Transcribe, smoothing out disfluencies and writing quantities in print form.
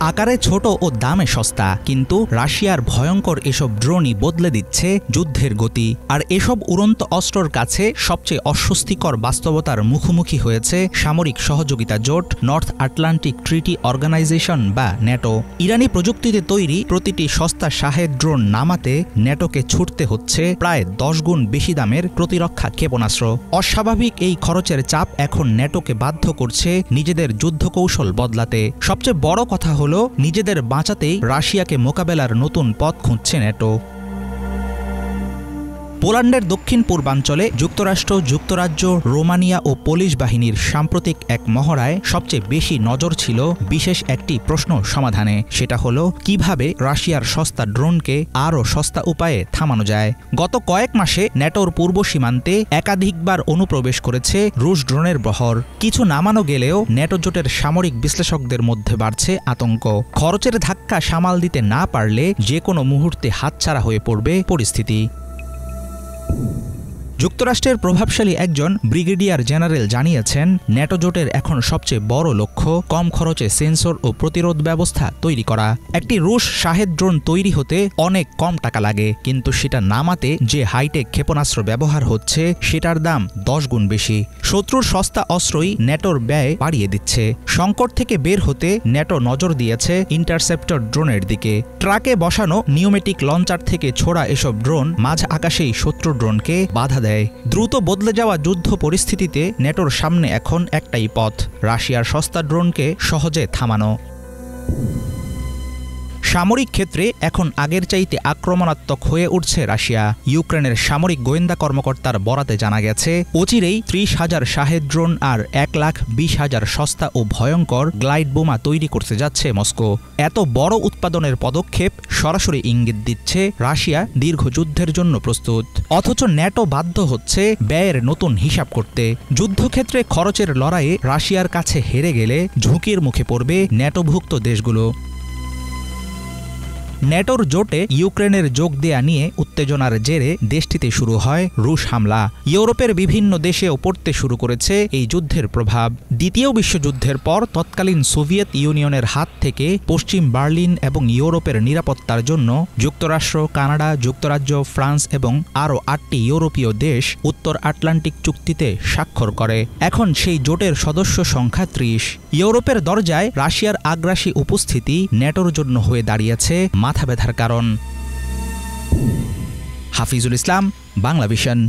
আকারে ছোট ও দামে সস্তা, কিন্তু রাশিয়ার ভয়ঙ্কর এসব ড্রোনই বদলে দিচ্ছে যুদ্ধের গতি। আর এসব উড়ন্ত অস্ত্রর কাছে সবচেয়ে অস্বস্তিকর বাস্তবতার মুখোমুখি হয়েছে সামরিক সহযোগিতা জোট নর্থ আটলান্টিক ট্রিটি অর্গানাইজেশন বা ন্যাটো। ইরানি প্রযুক্তিতে তৈরি প্রতিটি সস্তা শাহেদ ড্রোন নামাতে ন্যাটোকে ছুটতে হচ্ছে প্রায় 10 গুণ বেশি দামের প্রতিরক্ষা ক্ষেপণাস্ত্র। অস্বাভাবিক এই খরচের চাপ এখন ন্যাটোকে বাধ্য করছে নিজেদের যুদ্ধকৌশল বদলাতে। সবচেয়ে বড় কথা হলো, নিজেদের বাঁচাতেই রাশিয়াকে মোকাবেলার নতুন পথ খুঁজছে ন্যাটো। পোল্যান্ডের দক্ষিণ পূর্বাঞ্চলে যুক্তরাষ্ট্র, যুক্তরাজ্য, রোমানিয়া ও পোলিশ বাহিনীর সাম্প্রতিক এক মহড়ায় সবচেয়ে বেশি নজর ছিল বিশেষ একটি প্রশ্ন সমাধানে। সেটা হলো কিভাবে রাশিয়ার সস্তা ড্রোনকে আরও সস্তা উপায়ে থামানো যায়। গত কয়েক মাসে ন্যাটোর পূর্ব সীমান্তে একাধিকবার অনুপ্রবেশ করেছে রুশ ড্রোনের বহর। কিছু নামানো গেলেও ন্যাটো জোটের সামরিক বিশ্লেষকদের মধ্যে বাড়ছে আতঙ্ক। খরচের ধাক্কা সামাল দিতে না পারলে যে কোনো মুহূর্তে হাতছাড়া হয়ে পড়বে পরিস্থিতি। যুক্তরাষ্ট্রের প্রভাবশালী একজন ব্রিগেডিয়ার জেনারেল জানিয়েছেন, ন্যাটো জোটের এখন সবচেয়ে বড় লক্ষ্য কম খরচে সেন্সর ও প্রতিরোধ ব্যবস্থা তৈরি করা। একটি রুশ শাহেদ ড্রোন তৈরি হতে অনেক কম টাকা লাগে, কিন্তু সেটা নামাতে যে হাইটেক ক্ষেপণাস্ত্র ব্যবহার হচ্ছে সেটার দাম 10 গুণ বেশি। শত্রুর সস্তা অস্ত্রই ন্যাটোর ব্যয় বাড়িয়ে দিচ্ছে। সংকট থেকে বের হতে ন্যাটো নজর দিয়েছে ইন্টারসেপ্টর ড্রোনের দিকে। ট্রাকে বসানো নিউমেটিক লঞ্চার থেকে ছোড়া এসব ড্রোন মাঝ আকাশেই শত্রু ড্রোনকে বাধা দেয়। দ্রুত বদলে যাওয়া যুদ্ধ পরিস্থিতিতে ন্যাটোর সামনে এখন একটাই পথ, রাশিয়ার সস্তা ড্রোনকে সহজে থামানো। সামরিক ক্ষেত্রে এখন আগের চাইতে আক্রমণাত্মক হয়ে উঠছে রাশিয়া। ইউক্রেনের সামরিক গোয়েন্দা কর্মকর্তার বরাতে জানা গেছে, অচিরেই 30,000 শাহেদ ড্রোন আর 1,20,000 সস্তা ও ভয়ঙ্কর গ্লাইড বোমা তৈরি করতে যাচ্ছে মস্কো। এত বড় উৎপাদনের পদক্ষেপ সরাসরি ইঙ্গিত দিচ্ছে রাশিয়া দীর্ঘ যুদ্ধের জন্য প্রস্তুত। অথচ ন্যাটো বাধ্য হচ্ছে ব্যয়ের নতুন হিসাব করতে। যুদ্ধক্ষেত্রে খরচের লড়াইয়ে রাশিয়ার কাছে হেরে গেলে ঝুঁকির মুখে পড়বে ন্যাটোভুক্ত দেশগুলো। ন্যাটোর জোটে ইউক্রেনের যোগ দেয়া নিয়ে উত্তেজনার জেরে দেশটিতে শুরু হয় রুশ হামলা। ইউরোপের বিভিন্ন দেশেও পড়তে শুরু করেছে এই যুদ্ধের প্রভাব। দ্বিতীয় বিশ্বযুদ্ধের পর তৎকালীন সোভিয়েত ইউনিয়নের হাত থেকে পশ্চিম বার্লিন এবং ইউরোপের নিরাপত্তার জন্য যুক্তরাষ্ট্র, কানাডা, যুক্তরাজ্য, ফ্রান্স এবং আরও 8টি ইউরোপীয় দেশ উত্তর আটলান্টিক চুক্তিতে স্বাক্ষর করে। এখন সেই জোটের সদস্য সংখ্যা 30। ইউরোপের দরজায় রাশিয়ার আগ্রাসী উপস্থিতি ন্যাটোর জন্য হয়ে দাঁড়িয়েছে মাথা ব্যথার কারণ। হাফিজুল ইসলাম, বাংলা ভিশন।